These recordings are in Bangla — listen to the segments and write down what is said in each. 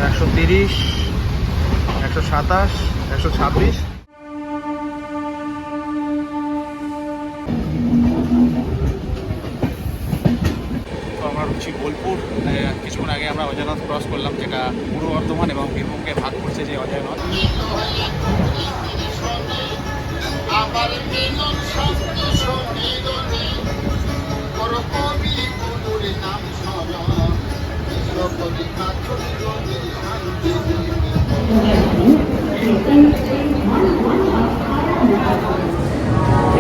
130, 127, 126। তো আমরা হচ্ছি বোলপুর। কিছুক্ষণ আগে আমরা অজয়নথ ক্রস করলাম, যেটা পূর্ব বর্ধমান এবং বীরভূমকে ভাগ করছে যে অজয়নথ।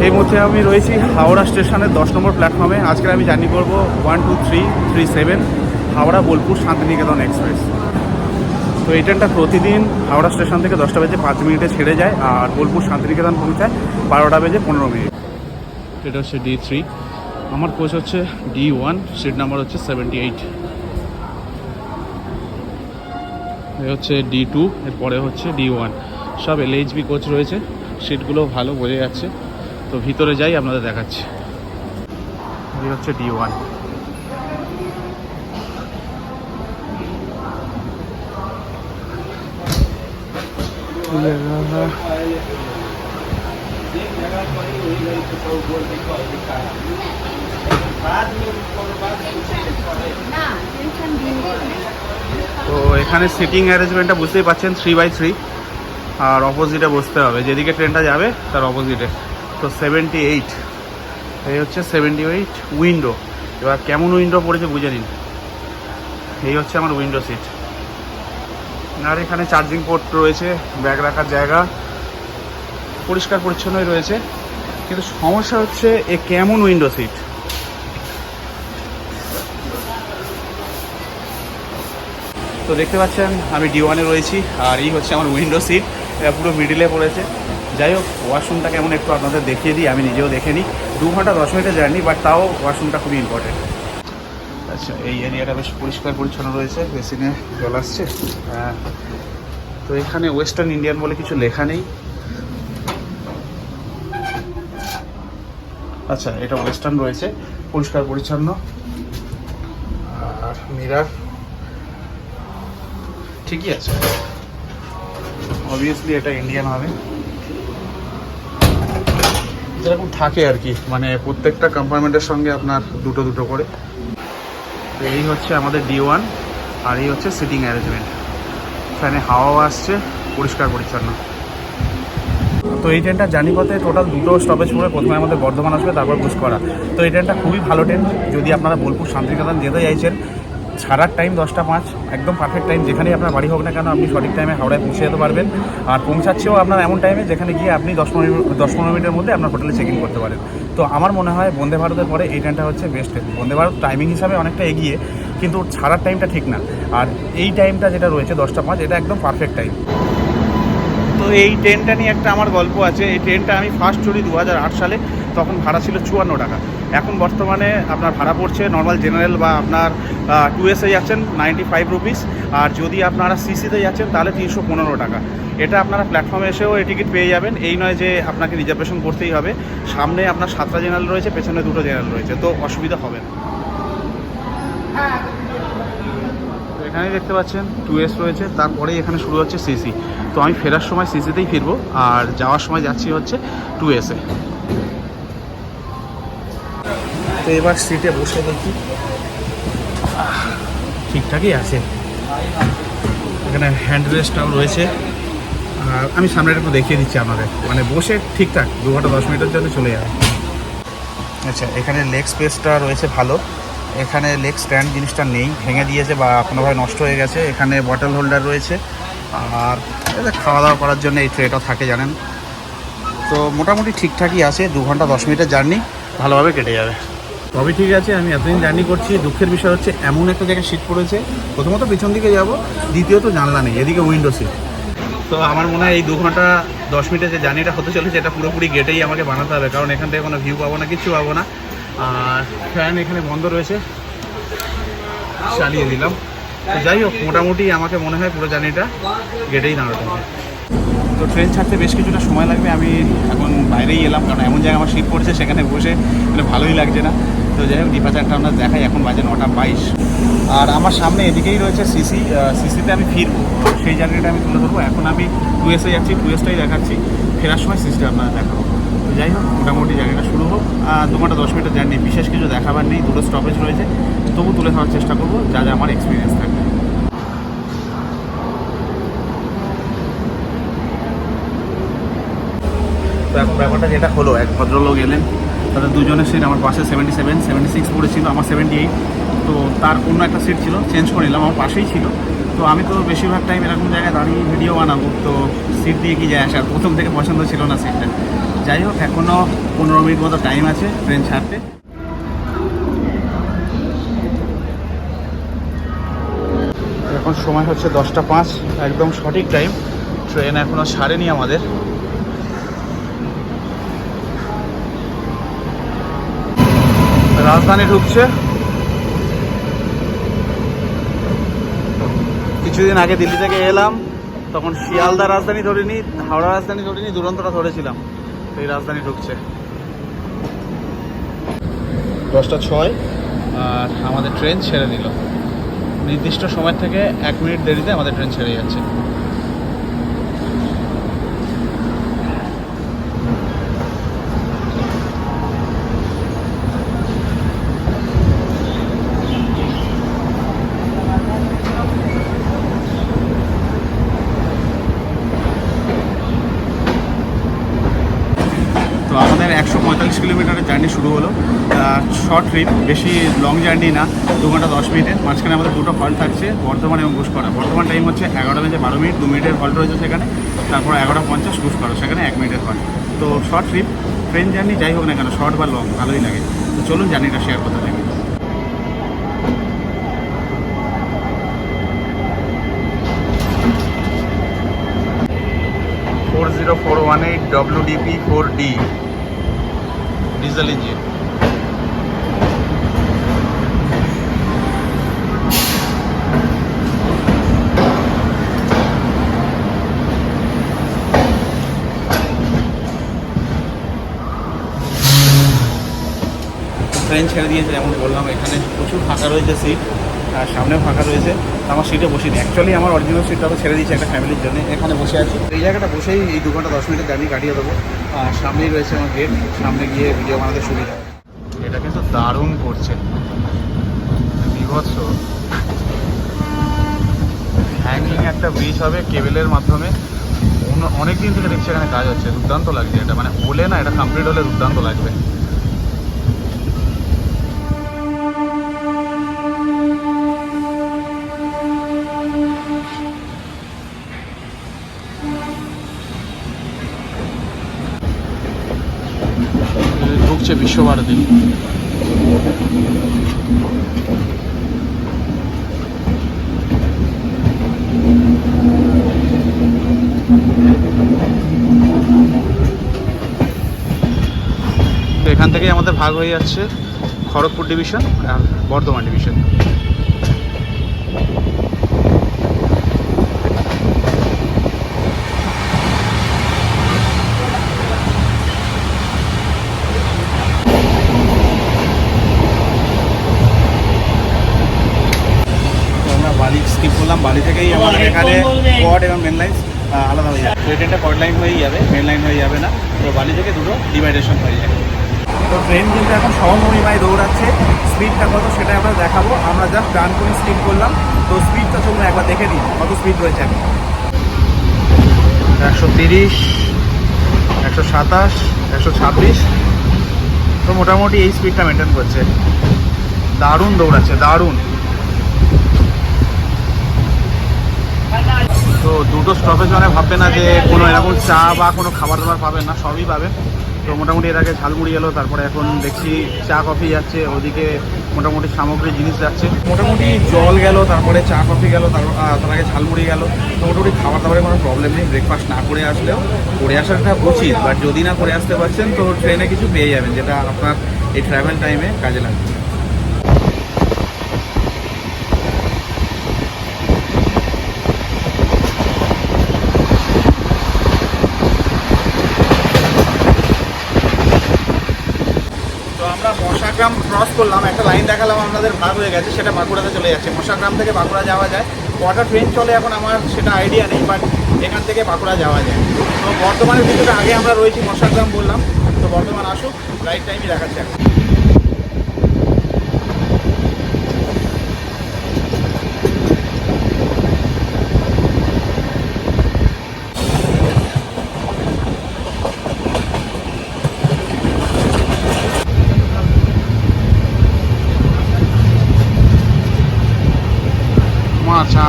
এই মুহূর্তে আমি রয়েছি হাওড়া স্টেশনের 10 নম্বর প্ল্যাটফর্মে। আজকে আমি জার্নি করবো 12337 হাওড়া বোলপুর শান্তিনিকেতন এক্সপ্রেস। তো এই ট্রেনটা প্রতিদিন হাওড়া স্টেশন থেকে 10টা বেজে 5 মিনিটে ছেড়ে যায় আর বোলপুর শান্তিনিকেতন পৌঁছায় 12টা বেজে 15 মিনিট। এটা হচ্ছে D3, আমার কোচ হচ্ছে D1, সিট নাম্বার হচ্ছে 78। এ হচ্ছে D2, এরপরে হচ্ছে D1। সব LHB কোচ রয়েছে, সিটগুলো ভালো বোঝা যাচ্ছে। তো ভিতরে যাই, আপনাদের দেখাচ্ছি। এই হচ্ছে D1। তো এখানে সিটিং অ্যারেঞ্জমেন্টটা বুঝতেই পাচ্ছেন, 3x3, আর অপোজিটে বসতে হবে, যেদিকে ট্রেনটা যাবে তার অপোজিটে। তো 78, এই হচ্ছে 78 উইন্ডো। এবার কেমন উইন্ডো পড়েছে বুঝে নিন। এই হচ্ছে আমার উইন্ডো সিট। আর এখানে চার্জিং পোর্ট রয়েছে, ব্যাগ রাখার জায়গা, পরিষ্কার পরিচ্ছন্নই রয়েছে। কিন্তু সমস্যা হচ্ছে এ কেমন উইন্ডো সিট। তো দেখতে পাচ্ছেন আমি D1-এ রয়েছি, আর এই হচ্ছে আমার উইন্ডো সিট। এটা পুরো মিডিলে পড়েছে। যাই হোক, ওয়াশরুমটা কেমন একটু আপনাদের দেখিয়ে দিই, আমি নিজেও দেখে নিই। 2 ঘন্টা 10 মিনিটের জার্নি, বাট তাও ওয়াশরুমটা খুবই ইম্পর্টেন্ট। আচ্ছা, এই এরিয়াটা বেশ পরিষ্কার পরিচ্ছন্ন রয়েছে, বেসিনে জল আসছে। হ্যাঁ, তো এখানে ওয়েস্টার্ন ইন্ডিয়ান বলে কিছু লেখা নেই। আচ্ছা, এটা ওয়েস্টার্ন রয়েছে, পরিষ্কার পরিচ্ছন্ন। আর মিরার ঠিকই আছে, অবভিয়াসলি এটা ইন্ডিয়ান হবে, যেরকম থাকে আর কি, মানে প্রত্যেকটা কম্পার্টমেন্টের সঙ্গে আপনার দুটো দুটো করে। তো এই হচ্ছে আমাদের D1, আর এই হচ্ছে সিটিং অ্যারেঞ্জমেন্ট। এখানে হাওয়াও আসছে, পরিষ্কার পরিচ্ছন্ন। তো এই ট্রেনটা জার্নি পথে টোটাল 2টো স্টপেজ পড়ে। প্রথমে আমাদের বর্ধমান আসবে, তারপর ঘুষকরা। তো এই ট্রেনটা খুবই ভালো ট্রেন। যদি আপনারা বোলপুর শান্তিনিকেতন যেতে চাইছেন, ছাড়ার টাইম 10টা 5, একদম পারফেক্ট টাইম। যেখানেই আপনার বাড়ি হোক না কেন, আপনি সঠিক টাইমে হাওড়ায় পৌঁছে যেতে পারবেন। আর পৌঁছাচ্ছেও আপনার এমন টাইমে যেখানে গিয়ে আপনি 10-15 মিনিটের মধ্যে আপনার হোটেলে চেক ইন করতে পারেন। তো আমার মনে হয় বন্দে ভারতের পরে এই ট্রেনটা হচ্ছে best train. Vande Bharat timing হিসাবে অনেকটা এগিয়ে, কিন্তু ছাড়ার টাইমটা ঠিক না। আর এই টাইমটা যেটা রয়েছে 10টা 5, এটা একদম পারফেক্ট টাইম। তো এই ট্রেনটা নিয়ে একটা আমার গল্প আছে। এই ট্রেনটা আমি ফার্স্ট চড়ি 2008 সালে, তখন ভাড়া ছিল 54 টাকা। এখন বর্তমানে আপনার ভাড়া পড়ছে নর্মাল জেনারেল বা আপনার 2S যাচ্ছেন 95 রুপিস, আর যদি আপনারা সিসিতে যাচ্ছেন তাহলে 315 টাকা। এটা আপনারা প্ল্যাটফর্মে এসেও এই টিকিট পেয়ে যাবেন। এই নয় যে আপনাকে রিজার্ভেশন করতেই হবে। সামনে আপনার 7টা জেনারেল রয়েছে, পেছনে 2টো জেনারেল রয়েছে, তো অসুবিধা হবে না। এখানেই দেখতে পাচ্ছেন 2S রয়েছে, তারপরেই এখানে শুরু হচ্ছে সিসি। তো আমি ফেরার সময় সিসিতেই ফিরবো, আর যাওয়ার সময় যাচ্ছি হচ্ছে 2S-এ। তো এবার সিটে বসে দেখি, ঠিকঠাকই আছে। এখানে হ্যান্ড রেস্টটাও রয়েছে, আর আমি সামনেটা একটু দেখিয়ে দিচ্ছি আপনাদের। মানে বসে ঠিকঠাক 2 ঘন্টা 10 মিনিটের জন্য চলে যাবে। আচ্ছা, এখানে লেগ স্পেসটা রয়েছে ভালো। এখানে লেগ স্ট্যান্ড জিনিসটা নেই, ভেঙে দিয়েছে বা কোনোভাবে নষ্ট হয়ে গেছে। এখানে বটল হোল্ডার রয়েছে, আর খাওয়া দাওয়া করার জন্য এই ট্রেটা থাকে জানেন। তো মোটামুটি ঠিকঠাকই আছে, 2 ঘন্টা 10 মিনিটের জার্নি ভালোভাবে কেটে যাবে। তবে ঠিক আছে, আমি এতদিন জার্নি করছি। দুঃখের বিষয় হচ্ছে এমন একটা জায়গায় সিট পড়েছে, প্রথমত পিছন দিকে যাব, দ্বিতীয়ত জানলা নেই, এদিকে উইন্ডো সিট। তো আমার মনে হয় এই 2 ঘন্টা 10 মিনিটের যে জার্নিটা হতে চলেছে, এটা পুরোপুরি গেটেই আমাকে বানাতে হবে, কারণ এখান থেকে কোনো ভিউ পাবো না, কিচ্ছু পাবো না। আর ফ্যান এখানে বন্ধ রয়েছে, চালিয়ে দিলাম। তো যাই হোক, মোটামুটি আমাকে মনে হয় পুরো জার্নিটা গেটেই দাঁড়াতে হবে। তো ট্রেন ছাড়তে বেশ কিছুটা সময় লাগবে। আমি এখন বাইরেই এলাম, কারণ এমন জায়গায় আমার সিট পড়েছে, সেখানে বসে মানে ভালোই লাগছে না। তো যাই হোক ডিপার্চারটা আমরা দেখাই, এখন বাজে 9:22। আর আমার সামনে এদিকেই রয়েছে সিসিতে আমি ফিরবো, সেই জার্নিটা আমি তুলে ধরবো। এখন আমি 2S-এ যাচ্ছি, 2S-টাই দেখাচ্ছি, ফেরার সময় সিসিটা আপনারা দেখাবো। তো যাই হোক, মোটামুটি জার্নিটা শুরু হোক। 2 ঘন্টা 10 মিনিটের জার্নি, বিশেষ কিছু দেখাবার নেই, দুটো স্টপেজ রয়েছে, তবু তুলে ধরার চেষ্টা করবো যা যা আমার এক্সপিরিয়েন্স থাকবে। তো এখন ব্যাপারটা যেটা হলো, এক ভদ্রলোক এলেন, তাদের দুজনের সিট আমার পাশে 77, 76 পড়েছিল, আমার 78। তো তার অন্য একটা সিট ছিল, চেঞ্জ করে নিলাম, আমার পাশেই ছিল। তো আমি তো বেশিরভাগ টাইম এরকম জায়গায় দাঁড়িয়ে ভিডিও বানাবো, তো সিট দিয়ে কি যায় আসার, প্রথম থেকে পছন্দ ছিল না সিটটা। যাই হোক, এখনও 15 মিনিট মতো টাইম আছে ট্রেন ছাড়তে। এখন সময় হচ্ছে 10:05, একদম সঠিক টাইম। ট্রেন এখনও ছাড়েনি আমাদের। রাজধানী ঢুকছে। কিছুদিন আগে দিল্লি থেকে এলাম, তখন শিয়ালদা রাজধানী ধরিনি, হাওড়া রাজধানী ধরিনি, দুরন্তটা ধরেছিলাম। এই রাজধানী ঢুকছে। 10:06 আর আমাদের ট্রেন ছেড়ে দিল। নির্দিষ্ট সময় থেকে 1 মিনিট দেরিতে আমাদের ট্রেন ছেড়ে যাচ্ছে। তো আমাদের 145 কিলোমিটারের জার্নি শুরু হলো। শর্ট ট্রিপ, বেশি লং জার্নি না, 2 ঘন্টা 10 মিনিটের। মাঝখানে আমাদের দুটো হল্ট থাকছে, বর্ধমান এবং ঘুষকরা। বর্ধমান টাইম হচ্ছে 11টা বেজে 12 মিনিট, 2 মিনিটের হল্ট রয়েছে সেখানে। তারপর 11:50 ঘুষকরা, সেখানে 1 মিনিটের হল্ট। তো শর্ট ট্রিপ, ট্রেন জার্নি যাই হোক না কেন, শর্ট বা লং, ভালোই লাগে। তো চলুন জার্নিটা শেয়ার করতে থাকি। 40418 WDP4D ডিজেল ইঞ্জিন। ট্রেন ছেড়ে দিয়েছে, যেমন বললাম, এখানে প্রচুর ফাঁকা রয়েছে সিট, আর সামনেও ফাঁকা রয়েছে। আমার সিটে বসিনি, অ্যাকচুয়ালি আমার অরিজিনাল সিটটা তো ছেড়ে দিয়েছে একটা ফ্যামিলির জন্য। এখানে বসে আছি, এই জায়গাটা বসেই এই 2 ঘন্টা 10 মিনিটের জার্নি কাটিয়ে দেবো। আর সামনেই রয়েছে আমার গেট, সামনে গিয়ে ভিডিও বানাতে সুবিধা হবে। এটা কিন্তু দারুণ করছে, বিভৎস। হ্যাঙ্গিং একটা ব্রিজ হবে কেবেলের মাধ্যমে, অনেক দিন থেকে দেখছি এখানে কাজ হচ্ছে, দুর্দান্ত লাগছে এটা। মানে হলে না, এটা কমপ্লিট হলে দুর্দান্ত লাগবে। ঢুকছে বিশ্বভারতী। তো এখান থেকেই আমাদের ভাগ হয়ে যাচ্ছে খড়গপুর ডিভিশন আর বর্ধমান ডিভিশন। বালি স্কিপ করলাম, বালি থেকেই আমাদের এখানে কোয়াড এবং মেন লাইন আলাদা হয়ে যাবে। তো ট্রেনটা কোয়াড লাইন হয়েই যাবে, মেন লাইন হয়ে যাবে না। তো বালি থেকে দুটো ডিভাইডেশন হয়ে যাবে। তো ট্রেন কিন্তু এখন সমমহিমায় দৌড়াচ্ছে। স্পিডটা কত সেটা আমরা দেখাবো। আমরা জাস্ট ডান করে স্কিপ করলাম, তো স্পিডটা চলুন একবার দেখে দিই কত স্পিড রয়েছে এখন। 130, 127, 126। তো মোটামুটি এই স্পিডটা মেনটেন করছে। দারুণ দৌড়াচ্ছে, দারুণ। তো দুটো স্টপেজ মানে ভাববে না যে কোনো এরকম চা বা কোনো খাবার দাবার পাবেন না, সবই পাবেন। তো মোটামুটি এর আগে ঝালমুড়ি এলো, তারপরে এখন দেখছি চা কফি যাচ্ছে, ওদিকে মোটামুটি সামগ্রী জিনিস যাচ্ছে। মোটামুটি জল গেল, তারপরে চা কফি গেল, তার আগে ঝালমুড়ি গেল। তো মোটামুটি খাবার দাবারের কোনো প্রবলেম নেই। ব্রেকফাস্ট না করে আসলেও করে আসাটা উচিত, বাট যদি না করে আসতে পারছেন তো ট্রেনে কিছু পেয়ে যাবেন, যেটা আপনার এই ট্রাভেল টাইমে কাজে লাগবে। বর্ষাগ্রাম ক্রস করলাম, একটা লাইন দেখালাম আপনাদের, ভাগ হয়ে গেছে, সেটা বাঁকুড়াতে চলে যাচ্ছে। মশাগ্রাম থেকে বাঁকুড়া যাওয়া যায়, কটা ট্রেন চলে এখন আমার সেটা আইডিয়া নেই, বাট এখান থেকে বাঁকুড়া যাওয়া যায়। তো বর্ধমানের ভিতরে আগে আমরা রয়েছি, মশাগ্রাম বললাম, তো বর্ধমান আসুক, রাইট টাইমই দেখাচ্ছে এখন। আচ্ছা,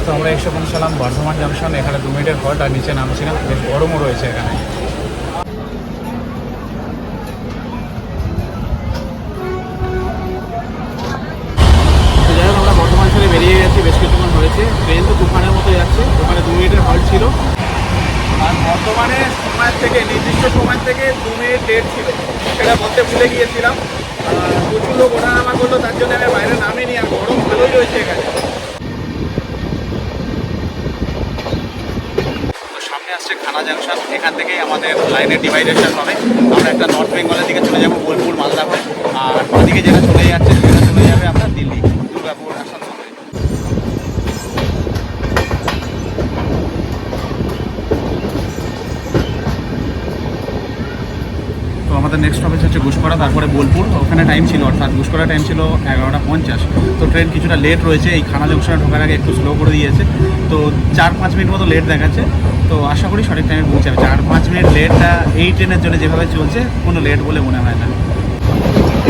তো আমরা এসে পৌঁছালাম বর্ধমান জাংশন। এখানে 2 মিনিটের হল্ট, আর নিচে নামছিলাম, বেশ গরমও রয়েছে এখানে। যাই হোক, আমরা বর্ধমান ছেড়ে বেরিয়ে গেছি, বেশ কিছুক্ষণ হয়েছে। ট্রেন তো তুফানের মতো যাচ্ছে, ওখানে 2 মিনিটের হল্ট ছিল। আর বর্তমানে সময় থেকে, নির্দিষ্ট সময় থেকে 2 মিনিট লেট ছিল, সেটা বলতে ভুলে গিয়েছিলাম। প্রচুর লোক ওঠানামা করলো, তার জন্য আমি বাইরে নামিনি, আর গরম ভালোই রয়েছে এখানে। তো সামনে আসছে খানা জাংশন, এখান থেকেই আমাদের লাইনের ডিভাইডেশন হবে। আমরা একটা নর্থ বেঙ্গলের দিকে চলে যাবো, বোলপুর মালদা হয়ে, আর বাঁদিকে যেটা চলে যাচ্ছে সেটা চলে যাবে আপনার দিল্লি, দুর্গাপুর, আসানসোল। তো আমাদের নেক্সট স্টপেজ হচ্ছে গুসকরা, তারপরে বোলপুর। ওখানে টাইম ছিল, অর্থাৎ গুসকরা টাইম ছিল 11টা 50। তো ট্রেন কিছুটা লেট রয়েছে, এই খানা জংশনে ঢোকার আগে একটু স্লো করে দিয়েছে, তো 4-5 মিনিট মতো লেট দেখাচ্ছে। তো আশা করি সঠিক টাইমে পৌঁছাবে। 4-5 মিনিট লেটটা এই ট্রেনের জন্য যেভাবে চলছে, কোনো লেট বলে মনে হয় না।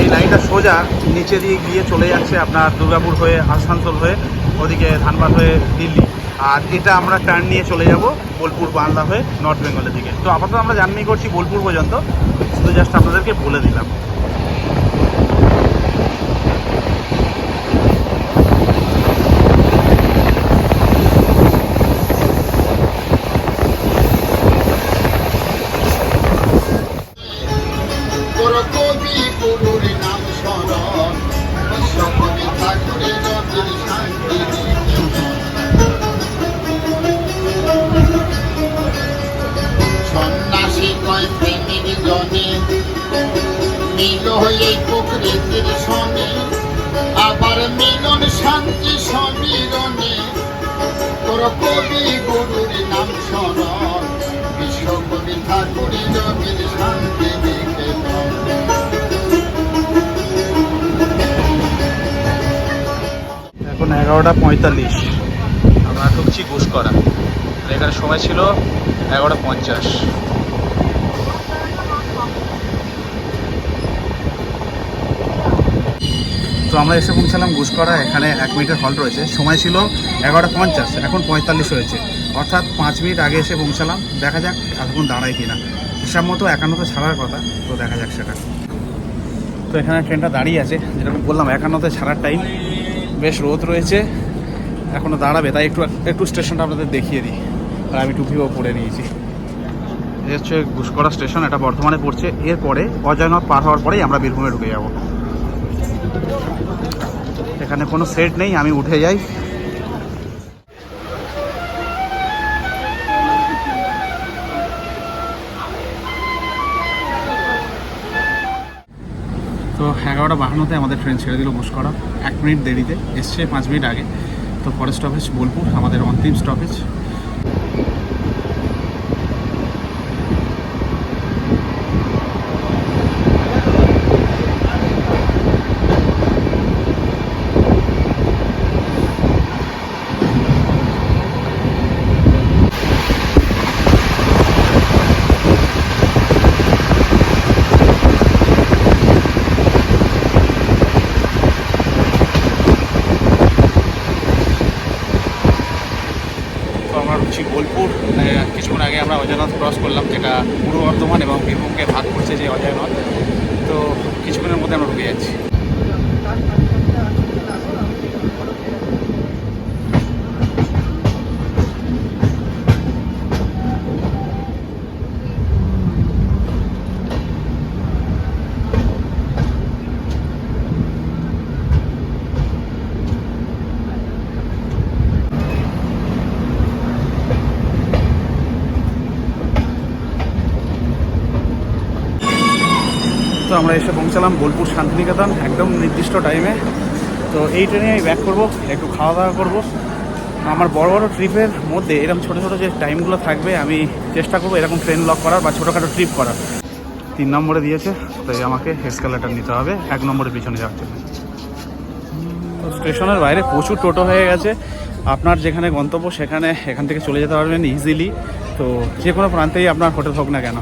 এই লাইনটা সোজা নিচে দিয়ে গিয়ে চলে যাচ্ছে আপনার দুর্গাপুর হয়ে, আসানসোল হয়ে, ওদিকে ধানবাদ হয়ে দিল্লি। আর এটা আমরা টার্ন নিয়ে চলে যাব বোলপুর মালদা হয়ে নর্থ বেঙ্গলের দিকে। তো আপাতত আমরা জার্নি করছি বোলপুর পর্যন্ত, শুধু জাস্ট আপনাদেরকে বলে দিলাম। আবার মিলন শান্তি সমীরণে, তোর কবি গুরুর নাম স্মরণ, বিশ্বকবি ঠাকুরের রবির শান্তি নিকেতন। এখন 11টা 45, আমরা ঢুকছি গুসকরা। এখানে সময় ছিল 11টা 50। তো আমরা এসে পৌঁছালাম গুসকরা, এখানে 1 মিনিটের হল্ট রয়েছে। সময় ছিল 11টা 50, এখন 45 হয়েছে, অর্থাৎ 5 মিনিট আগে এসে পৌঁছালাম। দেখা যাক এতক্ষণ দাঁড়ায় কিনা। হিসাব মতো 51তে ছাড়ার কথা, তো দেখা যাক সেটা। তো এখানে ট্রেনটা দাঁড়িয়ে আছে, যেরকম বললাম 51তে ছাড়ার টাইম। বেশ রোদ রয়েছে, এখনও দাঁড়াবে, তাই একটু স্টেশনটা আপনাদের দেখিয়ে দিই। আর আমি টুপিও পরে নিয়েছি। এই হচ্ছে গুসকরা স্টেশন, এটা বর্ধমানে পড়ছে। এরপরে অজয়নগর পার হওয়ার পরেই আমরা বীরভূমে ঢুকে যাব। এখানে কোনো সেট নেই, আমি উঠে যাই। তো 11টা 52-তে আমাদের ট্রেন ছেড়ে দিল গুসকরা, 1 মিনিট দেরিতে এসছে, 5 মিনিট আগে। তো পরের স্টপেজ বোলপুর, আমাদের অন্তিম স্টপেজ। বোলপুর, কিছুক্ষণ আগে আমরা অজয়নগর ক্রস করলাম, যেটা পূর্ব বর্ধমান এবং বীরভূমকে ভাগ করছে যে অজয়নগর। তো কিছুক্ষণের মধ্যে আমরা ঢুকে যাচ্ছি। তো আমরা এসে পৌঁছালাম বোলপুর শান্তিনিকেতন একদম নির্দিষ্ট টাইমে। তো এই ট্রেনে আমি ব্যাক করবো, একটু খাওয়া দাওয়া করবো। আমার বড় বড় ট্রিপের মধ্যে এরকম ছোটো ছোটো যে টাইমগুলো থাকবে আমি চেষ্টা করবো এরকম ট্রেন লক করার বা ছোটোখাটো ট্রিপ করার। 3 নম্বরে দিয়েছে, তাই আমাকে এসকালেটর নিতে হবে 1 নম্বরের পিছনে যাওয়ার জন্য। তো স্টেশনের বাইরে প্রচুর টোটো হয়ে গেছে। আপনার যেখানে গন্তব্য সেখানে এখান থেকে চলে যেতে পারবেন ইজিলি। তো যে কোনো প্রান্তেই আপনার হোটেল হোক না কেন।